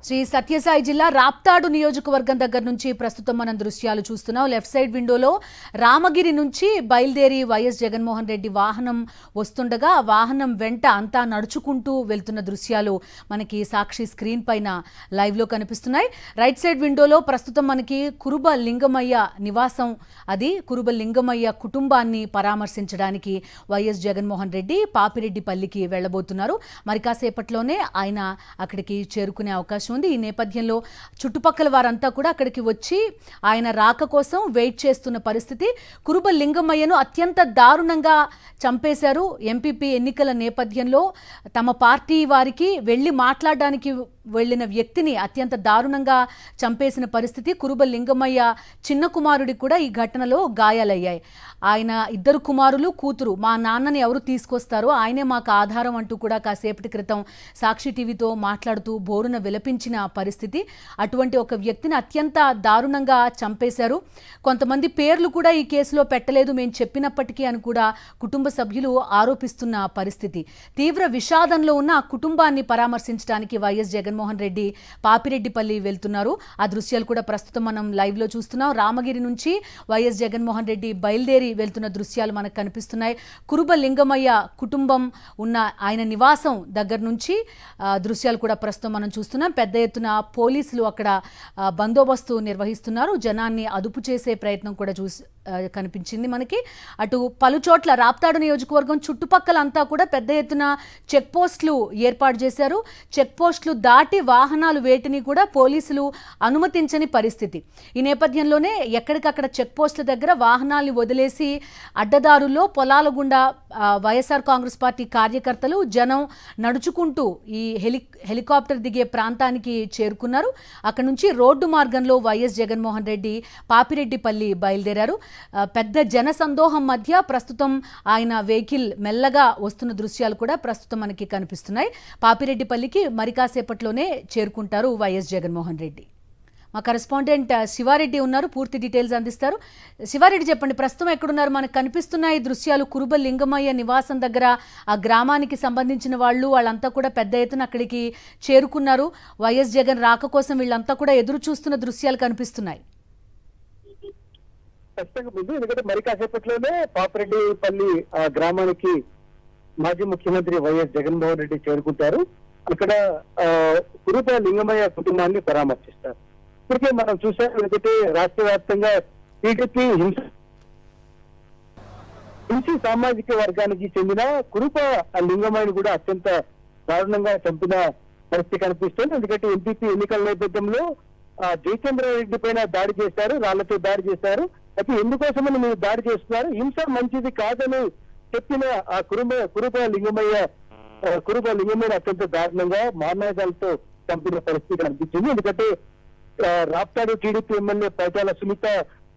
శ్రీ సత్యసాయి జిల్లా రాప్తాడు నియోజకవర్గం దగ్గర నుంచి ప్రస్తుతం మనం దృశ్యాలు చూస్తున్నాం. లెఫ్ట్ సైడ్ విండోలో రామగిరి నుంచి బయలుదేరి వైఎస్ జగన్మోహన్ రెడ్డి వాహనం వస్తుండగా ఆ వాహనం వెంట అంతా నడుచుకుంటూ వెళ్తున్న దృశ్యాలు మనకి సాక్షి స్క్రీన్ పైన లైవ్లో కనిపిస్తున్నాయి. రైట్ సైడ్ విండోలో ప్రస్తుతం మనకి కురుబ లింగమయ్య నివాసం, అది కురుబ లింగమయ్య కుటుంబాన్ని పరామర్శించడానికి వైఎస్ జగన్మోహన్ రెడ్డి పాపిరెడ్డిపల్లికి వెళ్లబోతున్నారు. మరి కాసేపట్లోనే ఆయన అక్కడికి చేరుకునే అవకాశం ఉంది. ఈ నేపథ్యంలో చుట్టుపక్కల వారంతా కూడా అక్కడికి వచ్చి ఆయన రాక కోసం వెయిట్ చేస్తున్న పరిస్థితి. కురుబ లింగమయ్యను అత్యంత దారుణంగా చంపేశారు. ఎంపీపీ ఎన్నికల నేపథ్యంలో తమ పార్టీ వారికి వెళ్ళి మాట్లాడడానికి వెళ్లిన వ్యక్తిని అత్యంత దారుణంగా చంపేసిన పరిస్థితి. కురుబ లింగమయ్య చిన్న కుమారుడికి కూడా ఈ ఘటనలో గాయాలయ్యాయి. ఆయన ఇద్దరు కుమారులు, కూతురు, మా నాన్నని ఎవరు తీసుకొస్తారో ఆయనే మాకు ఆధారం అంటూ కూడా కాసేపటి క్రితం సాక్షి టీవీతో మాట్లాడుతూ బోరున విలపించిన పరిస్థితి. అటువంటి ఒక వ్యక్తిని అత్యంత దారుణంగా చంపేశారు. కొంతమంది పేర్లు కూడా ఈ కేసులో పెట్టలేదు మేము చెప్పినప్పటికీ అని కూడా కుటుంబ సభ్యులు ఆరోపిస్తున్న పరిస్థితి. తీవ్ర విషాదంలో ఉన్న ఆ కుటుంబాన్ని పరామర్శించడానికి వైఎస్ జగన్మోహన్ రెడ్డి పాపిరెడ్డిపల్లి వెళ్తున్నారు. ఆ దృశ్యాలు కూడా ప్రస్తుతం మనం లైవ్ లో చూస్తున్నాం. రామగిరి నుంచి వైఎస్ జగన్మోహన్ రెడ్డి బయలుదేరి వెళ్తున్న దృశ్యాలు మనకు కనిపిస్తున్నాయి. కురుబ లింగమయ్య కుటుంబం ఉన్న ఆయన నివాసం దగ్గర నుంచి దృశ్యాలు కూడా ప్రస్తుతం మనం చూస్తున్నాం. పెద్ద ఎత్తున పోలీసులు అక్కడ బందోబస్తు నిర్వహిస్తున్నారు. జనాన్ని అదుపు చేసే ప్రయత్నం కూడా కనిపించింది మనకి. అటు పలు చోట్ల రాప్తాడు నియోజకవర్గం చుట్టుపక్కల అంతా కూడా పెద్ద ఎత్తున చెక్ పోస్టులు ఏర్పాటు చేశారు. చెక్ పోస్టులు దాటి వాహనాలు వేటిని కూడా పోలీసులు అనుమతించని పరిస్థితి. ఈ నేపథ్యంలోనే ఎక్కడికక్కడ చెక్ పోస్టుల దగ్గర వాహనాలను వదిలేసి అడ్డదారుల్లో పొలాల గుండా వైఎస్ఆర్ కాంగ్రెస్ పార్టీ కార్యకర్తలు జనం నడుచుకుంటూ ఈ హెలికాప్టర్ దిగే ప్రాంతానికి చేరుకున్నారు. అక్కడ నుంచి రోడ్డు మార్గంలో వైఎస్ జగన్మోహన్ రెడ్డి పాపిరెడ్డిపల్లి బయలుదేరారు. పెద్ద జన సందోహం మధ్య ప్రస్తుతం ఆయన వెహికల్ మెల్లగా వస్తున్న దృశ్యాలు కూడా ప్రస్తుతం మనకి కనిపిస్తున్నాయి. పాపిరెడ్డిపల్లికి మరి కాసేపట్లోనే చేరుకుంటారు వైఎస్ జగన్మోహన్ రెడ్డి. మా కరెస్పాండెంట్ శివారెడ్డి ఉన్నారు, పూర్తి డీటెయిల్స్ అందిస్తారు. శివారెడ్డి చెప్పండి, ప్రస్తుతం ఎక్కడున్నారు? మనకు కనిపిస్తున్న ఈ దృశ్యాలు కురుబ లింగమయ్య నివాసం దగ్గర ఆ గ్రామానికి సంబంధించిన వాళ్ళంతా కూడా పెద్ద ఎత్తున అక్కడికి చేరుకున్నారు. వైఎస్ జగన్ రాక కోసం వీళ్ళంతా కూడా ఎదురు చూస్తున్న దృశ్యాలు కనిపిస్తున్నాయి. ముందు ఎందుకంటే మరి కాసేపట్లోనే పాపిరెడ్డిపల్లి గ్రామానికి మాజీ ముఖ్యమంత్రి వైఎస్ జగన్మోహన్ రెడ్డి చేరుకుంటారు. అక్కడ కురుబ లింగమయ్య కుటుంబాన్ని పరామర్శిస్తారు. ఇప్పటికే మనం చూసాం, ఎందుకంటే రాష్ట్ర వ్యాప్తంగా టీడీపీ హింసీ సామాజిక వర్గానికి చెందిన కురుబ లింగమయ్యను కూడా అత్యంత దారుణంగా చంపిన పరిస్థితి కనిపిస్తుంది. ఎందుకంటే ఎంపీపీ ఎన్నికల నేపథ్యంలో జయచంద్రారెడ్డి పైన దాడి చేశారు, రాళ్లతో దాడి చేశారు. అయితే ఎందుకోసమని మీరు దాడి చేస్తున్నారు, హింస మంచిది కాదని చెప్పిన ఆ కురుబ లింగమయ్య అత్యంత దారుణంగా మారణాలతో చంపిన పరిస్థితి కనిపించింది. ఎందుకంటే రాప్తాడు టీడీపీ ఎమ్మెల్యే పైటాల సునీత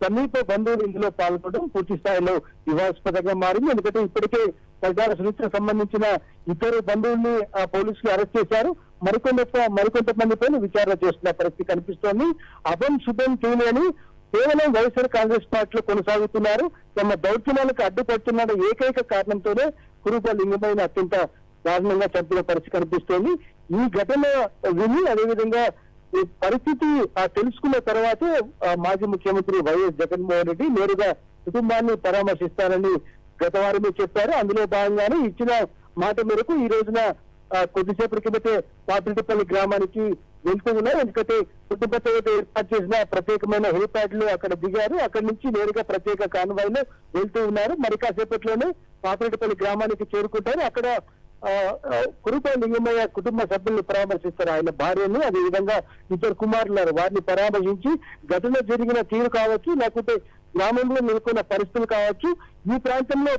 సమీప బంధువులు ఇందులో పాల్గొనడం పూర్తి స్థాయిలో వివాదాస్పదంగా మారింది. ఎందుకంటే ఇప్పటికే పైటాల సునీతకు సంబంధించిన ఇద్దరు బంధువుల్ని పోలీసులు అరెస్ట్ చేశారు. మరికొంతమంది పైన విచారణ చేస్తున్న పరిస్థితి కనిపిస్తోంది. అభం శుభం తూలేని కేవలం వైఎస్ఆర్ కాంగ్రెస్ పార్టీలో కొనసాగుతున్నారు, తమ దౌర్జన్యాలకు అడ్డుపడుతున్న ఏకైక కారణంతోనే కురుబ లింగమయ్యను అత్యంత దారుణంగా చంపిన పరిస్థితి కనిపిస్తోంది. ఈ ఘటన విని అదేవిధంగా ఈ పరిస్థితి తెలుసుకున్న తర్వాతే మాజీ ముఖ్యమంత్రి వైఎస్ జగన్మోహన్ రెడ్డి నేరుగా కుటుంబాన్ని పరామర్శిస్తారని గత వారమే చెప్పారు. అందులో భాగంగానే ఇచ్చిన మాట మేరకు ఈ రోజున కొద్దిసేపటి కిందటే పాపిరెడ్డిపల్లి గ్రామానికి వెళ్తూ ఉన్నారు. ఎందుకంటే కుటుంబంతో ఏర్పాటు చేసిన ప్రత్యేకమైన హెలిప్యాడ్ లో అక్కడ దిగారు. అక్కడి నుంచి నేరుగా ప్రత్యేక కాన్వాయ్ లో వెళ్తూ ఉన్నారు. మరి కాసేపట్లోనే పాపిరెడ్డిపల్లి గ్రామానికి చేరుకుంటారు. అక్కడ కురుబ లింగమయ్య కుటుంబ సభ్యులను పరామర్శిస్తారు. ఆయన భార్యను, అదేవిధంగా ఇద్దరు కుమారులు వారిని పరామర్శించి ఘటన జరిగిన తీరు కావచ్చు, లేకుంటే గ్రామంలో నెలకొన్న పరిస్థితులు కావచ్చు, ఈ ప్రాంతంలో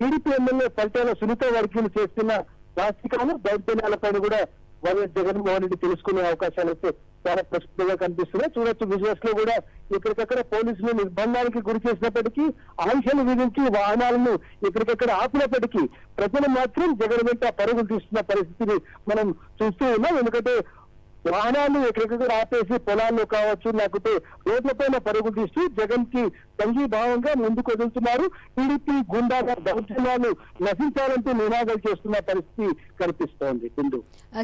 టీడీపీ ఎమ్మెల్యే పల్టాల సునీత వర్గీయులు చేస్తున్న దాష్టికాలు దౌర్జన్యాలపైన కూడా వైఎస్ జగన్మోహన్ రెడ్డి తెలుసుకునే అవకాశాలు అయితే చాలా ప్రస్తుతంగా కనిపిస్తున్నాయి. చూడొచ్చు, విజువల్స్ లో కూడా ఎక్కడికక్కడ పోలీసులు నిర్బంధానికి గురి చేసినప్పటికీ, ఆంక్షలు విధించి వాహనాలను ఎక్కడికక్కడ ఆపినప్పటికీ ప్రజలు మాత్రం జగన్ వెంట పరుగులు తీస్తున్న పరిస్థితిని మనం చూస్తూ ఉన్నాం. ఎందుకంటే వాహనాలు ఎక్కడెక్కడ ఆపేసి పొలాల్లో కావచ్చు, లేకపోతే రోడ్లపైన పరుగులు తీస్తూ జగన్ కి సంఘీభావంగా ముందుకు వదులుతున్నారు. టీడీపీ గుండాగా దౌర్జన్యాలు నశించాలంటూ నినాదాలు చేస్తున్న పరిస్థితి కనిపిస్తోంది. బిందు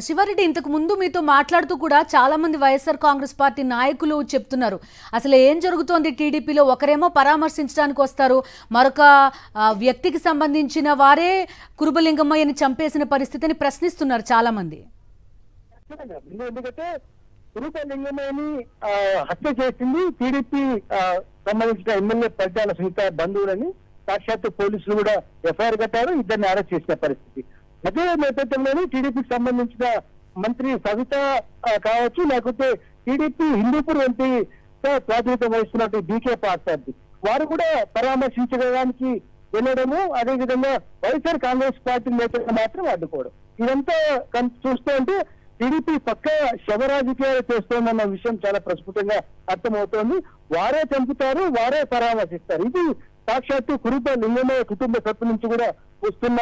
శివారెడ్డి, ఇంతకు ముందు మీతో మాట్లాడుతూ కూడా చాలా మంది వైఎస్ఆర్ కాంగ్రెస్ పార్టీ నాయకులు చెప్తున్నారు అసలు ఏం జరుగుతోంది టీడీపీలో. ఒకరేమో పరామర్శించడానికి వస్తారు, మరొక వ్యక్తికి సంబంధించిన వారే కురుబలింగమ్మయ్యని చంపేసిన పరిస్థితిని ప్రశ్నిస్తున్నారు చాలా మంది. ఎందుకంటే కురుబలింగమ్మయ్యని హత్య చేసింది టీడీపీ సంబంధించిన ఎమ్మెల్యే పద్యాల సునీత బంధువులని సాక్షాత్తు పోలీసులు కూడా ఎఫ్ఐఆర్ కట్టారు, ఇద్దరిని అరెస్ట్ చేసిన పరిస్థితి. అదే నేపథ్యంలోనే టీడీపీకి సంబంధించిన మంత్రి సవిత కావచ్చు, లేకపోతే టీడీపీ హిందూపూర్ ఎంపీ ప్రాతినిధ్యం వహిస్తున్నట్టు డీకే పార్టీ వారు కూడా పరామర్శించడానికి వెళ్ళడము, అదేవిధంగా వైఎస్ఆర్ కాంగ్రెస్ పార్టీ నేతలు మాత్రం అడ్డుకోవడం, ఇదంతా చూస్తూ ఉంటే టీడీపీ పక్క శవ రాజకీయాలు చేస్తోందన్న విషయం చాలా ప్రస్ఫుటంగా అర్థమవుతోంది. వారే చంపుతారు, వారే పరామర్శిస్తారు. ఇది సాక్షాత్తు కురుబ లింగమయ్య కుటుంబ సభ్యుల నుంచి కూడా వస్తున్న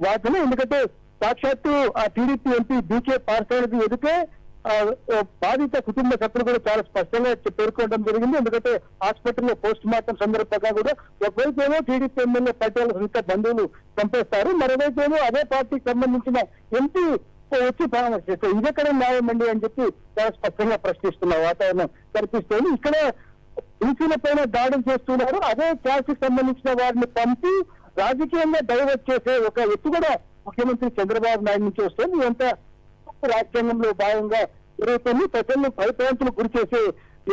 వార్తలు. ఎందుకంటే సాక్షాత్తు ఆ టీడీపీ ఎంపీ డీకే పార్సారథి ఎదుటే బాధిత కుటుంబ సభ్యులు కూడా చాలా స్పష్టంగా పేర్కొనడం జరిగింది. ఎందుకంటే హాస్పిటల్లో పోస్ట్ మార్టం సందర్భంగా కూడా ఒకవైపు ఏమో టీడీపీ ఎమ్మెల్యే పటేల్ సునీత బంధువులు చంపేస్తారు, మరోవైపు ఏమో అదే పార్టీకి సంబంధించిన ఎంపీ వచ్చి పరామర్శిస్తారు. ఇదెక్కడ న్యాయం అండి అని చెప్పి చాలా స్పష్టంగా ప్రశ్నిస్తున్న వాతావరణం కనిపిస్తోంది. ఇక్కడ బీసీల పైన దాడులు చేస్తున్నారు, అదే క్యాస్ట్ కి సంబంధించిన వారిని పంపి రాజకీయంగా డైవర్ట్ చేసే ఒక ఎత్తు కూడా ముఖ్యమంత్రి చంద్రబాబు నాయుడు నుంచి వస్తుంది. ఇదంతా రాజ్యాంగంలో భాగంగా జరుగుతుంది. ప్రజలను భయప్రాంతులు గురి చేసే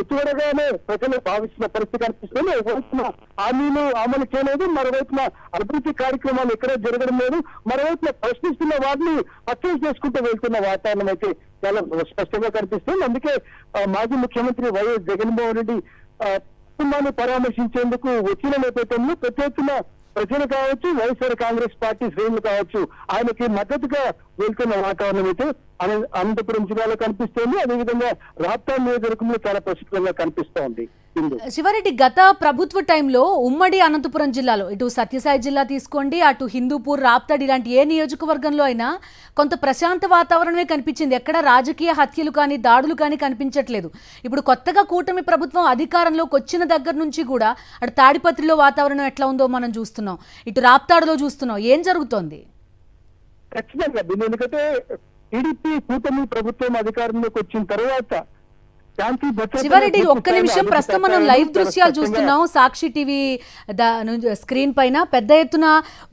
ఎత్తుగడగానే ప్రజలు భావిస్తున్న పరిస్థితి కనిపిస్తుంది. ఒకవైపున హామీలు అమలు చేయలేదు, మరోవైపున అభివృద్ధి కార్యక్రమాలు ఎక్కడ జరగడం లేదు, మరోవైపున ప్రశ్నిస్తున్న వారిని హత్యలు చేసుకుంటూ వెళ్తున్న వాతావరణం అయితే చాలా స్పష్టంగా కనిపిస్తుంది. అందుకే మాజీ ముఖ్యమంత్రి వైఎస్ జగన్మోహన్ రెడ్డి కుటుంబాన్ని పరామర్శించేందుకు వచ్చిన నేపథ్యంలో పెద్ద ఎత్తున ప్రజలు కావచ్చు, వైఎస్ఆర్ కాంగ్రెస్ పార్టీ శ్రేణులు కావచ్చు ఆయనకి మద్దతుగా వెళ్తున్న వాతావరణం అయితే అనంతపురం జిల్లాలో కనిపిస్తోంది. అదేవిధంగా రాప్తాడు నియోజకవర్గంలో చాలా ప్రసిద్ధంగా కనిపిస్తోంది. శివారెడ్డి, గత ప్రభుత్వ టైంలో ఉమ్మడి అనంతపురం జిల్లాలో ఇటు సత్యసాయి జిల్లా తీసుకోండి, అటు హిందూపూర్, రాప్తాడు ఇలాంటి ఏ నియోజకవర్గంలో అయినా కొంత ప్రశాంత వాతావరణమే కనిపించింది. ఎక్కడ రాజకీయ హత్యలు కానీ దాడులు కానీ కనిపించట్లేదు. ఇప్పుడు కొత్తగా కూటమి ప్రభుత్వం అధికారంలోకి వచ్చిన దగ్గర నుంచి కూడా అటు తాడిపత్రిలో వాతావరణం ఎట్లా ఉందో మనం చూస్తున్నాం, ఇటు రాప్తాడులో చూస్తున్నాం. ఏం జరుగుతోంది? ఖచ్చితంగా ఎందుకంటే టీడీపీ కూటమి ప్రభుత్వం అధికారంలోకి వచ్చిన తర్వాత శివారెడ్డి, ఒక్క నిమిషం, ప్రస్తుతం మనం లైవ్ దృశ్యాలు చూస్తున్నాం సాక్షి టీవీ స్క్రీన్ పైన. పెద్ద ఎత్తున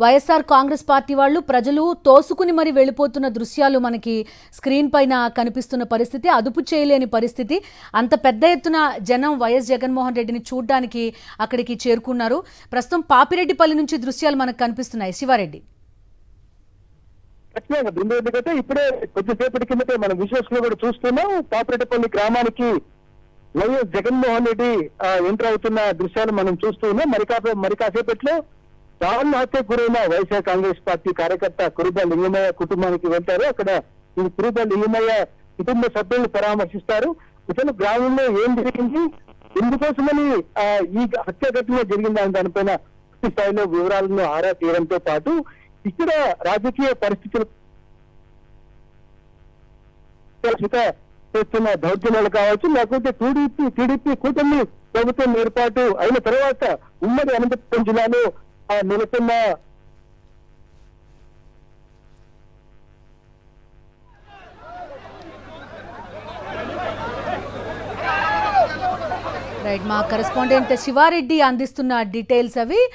వైఎస్ఆర్ కాంగ్రెస్ పార్టీ వాళ్ళు ప్రజలు తోసుకుని మరి వెళ్ళిపోతున్న దృశ్యాలు మనకి స్క్రీన్ పైన కనిపిస్తున్న పరిస్థితి, అదుపు చేయలేని పరిస్థితి. అంత పెద్ద ఎత్తున జనం వైఎస్ జగన్మోహన్ రెడ్డిని చూడడానికి అక్కడికి చేరుకున్నారు. ప్రస్తుతం పాపిరెడ్డిపల్లి నుంచి దృశ్యాలు మనకు కనిపిస్తున్నాయి. శివారెడ్డి, ఖచ్చితంగా బృందం, ఎందుకంటే ఇప్పుడే కొద్దిసేపటి కిందటే మనం విజువల్స్ లో కూడా చూస్తున్నాం. పాపిరెడ్డిపల్లి గ్రామానికి వైఎస్ జగన్మోహన్ రెడ్డి ఎంటర్ అవుతున్న దృశ్యాలు మనం చూస్తున్నాం. మరి కాసేపట్లో దారుణ హత్యకు గురైన వైఎస్ఆర్ కాంగ్రెస్ పార్టీ కార్యకర్త కురుబ లింగమయ్య కుటుంబానికి వెళ్తారు. అక్కడ ఈ కురుబ లింగమయ్య కుటుంబ సభ్యులను పరామర్శిస్తారు. అసలు గ్రామంలో ఏం జరిగింది, ఎందుకోసమని ఈ హత్య ఘటన జరిగిందని దానిపైన పూర్తి స్థాయిలో వివరాలను ఆరా తీయడంతో పాటు ఇక్కడ రాజకీయ పరిస్థితులు చేస్తున్న దౌర్జన్యాలు కావచ్చు, లేకపోతే టీడీపీ కూటమి ప్రభుత్వం ఏర్పాటు అయిన తర్వాత ఉమ్మడి అనంతపురం జిల్లాలో నెలకొన్న రైట్, మా కరెస్పాండెంట్ శివారెడ్డి అందిస్తున్న డీటెయిల్స్ అవి.